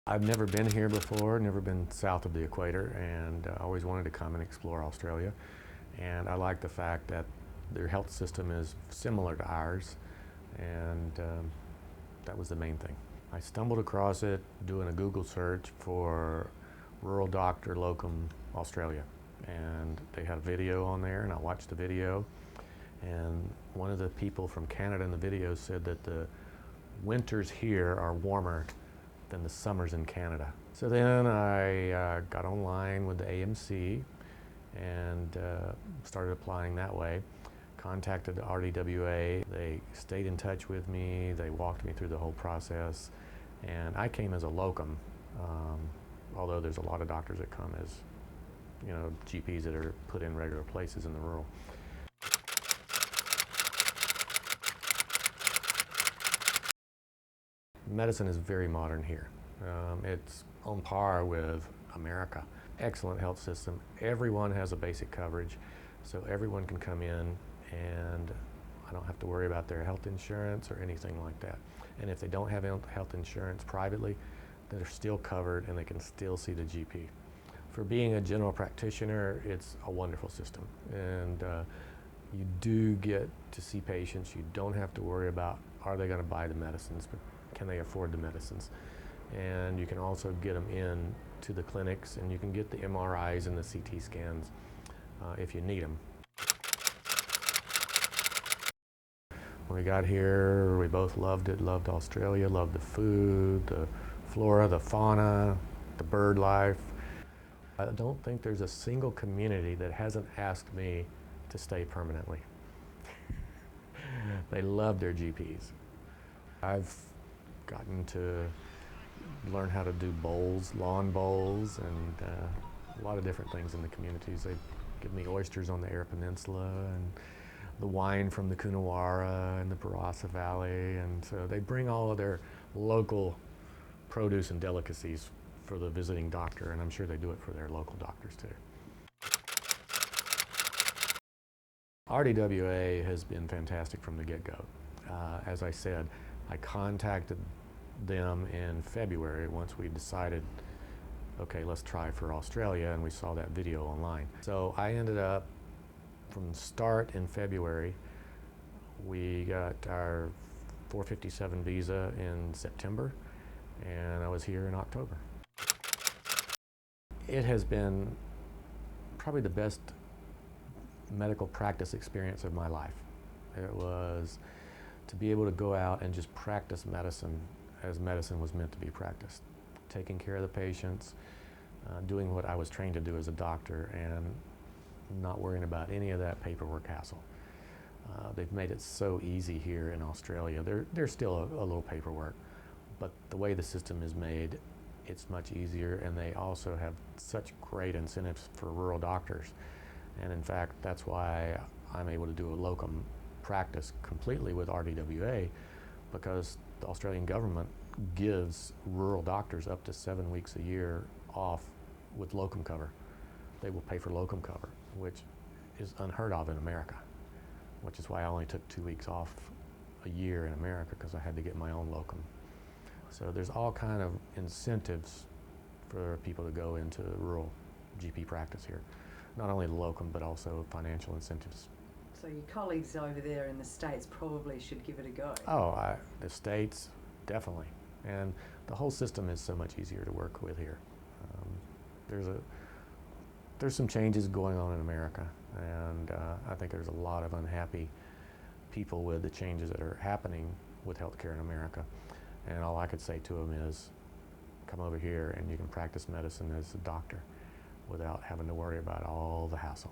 I've never been here before, never been south of the equator, and always wanted to come and explore Australia. And I like the fact that their health system is similar to ours, and that was the main thing. I stumbled across it doing a Google search for Rural Doctor Locum Australia, and they had a video on there, and I watched the video, and one of the people from Canada in the video said that the winters here are warmer than the summers in Canada. So then I got online with the AMC and started applying that way. Contacted the RDWA. They stayed in touch with me. They walked me through the whole process. And I came as a locum, although there's a lot of doctors that come as, GPs that are put in regular places in the rural. Medicine is very modern here. It's on par with America. Excellent health system. Everyone has a basic coverage, so everyone can come in and I don't have to worry about their health insurance or anything like that. And if they don't have health insurance privately, they're still covered and they can still see the GP. For being a general practitioner, it's a wonderful system. And you do get to see patients. You don't have to worry about, are they going to buy the medicines, but can they afford the medicines? And you can also get them in to the clinics, and you can get the MRIs and the CT scans if you need them. When we got here, we both loved it, loved Australia, loved the food, the flora, the fauna, the bird life. I don't think there's a single community that hasn't asked me to stay permanently. They love their GPs. I've gotten to learn how to do bowls, lawn bowls, and a lot of different things in the communities. They give me oysters on the Eyre Peninsula and the wine from the Coonawarra and the Barossa Valley, and so they bring all of their local produce and delicacies for the visiting doctor, and I'm sure they do it for their local doctors too. RDWA has been fantastic from the get-go. As I said, I contacted them in February once we decided, okay, let's try for Australia, and we saw that video online. So I ended up, from the start in February, we got our 457 visa in September, and I was here in October. It has been probably the best medical practice experience of my life. It was to be able to go out and just practice medicine as medicine was meant to be practiced. Taking care of the patients, doing what I was trained to do as a doctor, and not worrying about any of that paperwork hassle. They've made it so easy here in Australia. There's still a little paperwork, but the way the system is made, it's much easier, and they also have such great incentives for rural doctors. And in fact, that's why I'm able to do a locum practice completely with RDWA, because the Australian government gives rural doctors up to 7 weeks a year off with locum cover. They will pay for locum cover, which is unheard of in America, which is why I only took 2 weeks off a year in America, because I had to get my own locum. So there's all kind of incentives for people to go into rural GP practice here. Not only the locum, but also financial incentives. So your colleagues over there in the States probably should give it a go. Oh, the States, definitely. And the whole system is so much easier to work with here. There's some changes going on in America, and I think there's a lot of unhappy people with the changes that are happening with healthcare in America. And all I could say to them is, come over here and you can practice medicine as a doctor without having to worry about all the hassle.